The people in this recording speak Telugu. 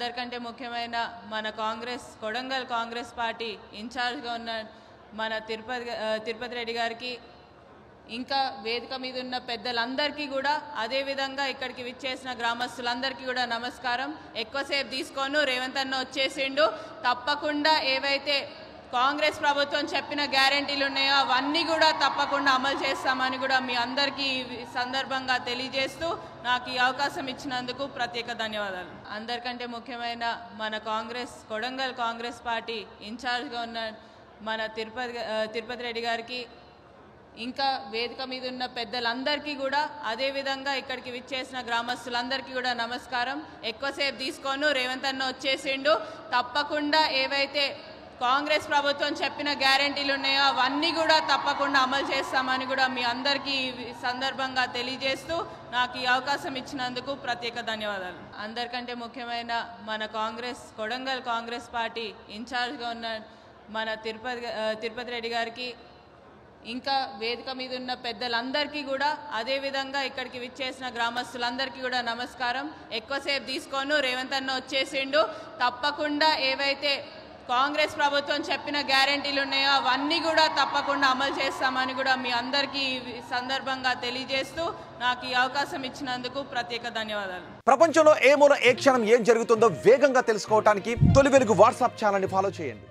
అందరికంటే ముఖ్యమైన మన కాంగ్రెస్ కొడంగల్ కాంగ్రెస్ పార్టీ ఇన్ఛార్జ్గా ఉన్న మన తిరుపతి రెడ్డి గారికి ఇంకా వేదిక మీద ఉన్న పెద్దలందరికీ కూడా అదేవిధంగా ఇక్కడికి విచ్చేసిన గ్రామస్తులందరికీ కూడా నమస్కారం. ఎక్కువసేపు తీసుకోను, రేవంత్ అన్న వచ్చేసిండు. తప్పకుండా ఏవైతే కాంగ్రెస్ ప్రభుత్వం చెప్పిన గ్యారెంటీలు ఉన్నాయో అవన్నీ కూడా తప్పకుండా అమలు చేస్తామని కూడా మీ అందరికీ ఈ సందర్భంగా తెలియజేస్తూ నాకు ఈ అవకాశం ఇచ్చినందుకు ప్రత్యేక ధన్యవాదాలు. అందరికంటే ముఖ్యమైన మన కాంగ్రెస్ కొడంగల్ కాంగ్రెస్ పార్టీ ఇన్ఛార్జ్గా ఉన్న మన తిరుపతి రెడ్డి గారికి ఇంకా వేదిక మీద ఉన్న పెద్దలందరికీ కూడా అదేవిధంగా ఇక్కడికి విచ్చేసిన గ్రామస్తులందరికీ కూడా నమస్కారం. ఎక్కువసేపు తీసుకోను, రేవంత్ అన్న వచ్చేసిండు. తప్పకుండా ఏవైతే కాంగ్రెస్ ప్రభుత్వం చెప్పిన గ్యారెంటీలు ఉన్నాయో అవన్నీ కూడా తప్పకుండా అమలు చేస్తామని కూడా మీ అందరికీ ఈ సందర్భంగా తెలియజేస్తూ నాకు ఈ అవకాశం ఇచ్చినందుకు ప్రత్యేక ధన్యవాదాలు. అందరికంటే ముఖ్యమైన మన కాంగ్రెస్ కొడంగల్ కాంగ్రెస్ పార్టీ ఇన్ఛార్జ్గా ఉన్న మన తిరుపతి రెడ్డి గారికి ఇంకా వేదిక మీద ఉన్న పెద్దలందరికీ కూడా అదేవిధంగా ఇక్కడికి విచ్చేసిన గ్రామస్తులందరికీ కూడా నమస్కారం. ఎక్కువసేపు తీసుకోను, రేవంత్ అన్న వచ్చేసిండు. తప్పకుండా ఏవైతే కాంగ్రెస్ ప్రభుత్వం చెప్పిన గ్యారెంటీలు ఉన్నాయో అవన్నీ కూడా తప్పకుండా అమలు చేస్తామని కూడా మీ అందరికీ ఈ సందర్భంగా తెలియజేస్తూ నాకు ఈ అవకాశం ఇచ్చినందుకు ప్రత్యేక ధన్యవాదాలు. ప్రపంచంలో ఏ మూల ఏ క్షణం ఏం జరుగుతుందో వేగంగా తెలుసుకోవడానికి తొలి వెలుగు వాట్సాప్ ఛానల్ని ఫాలో చేయండి.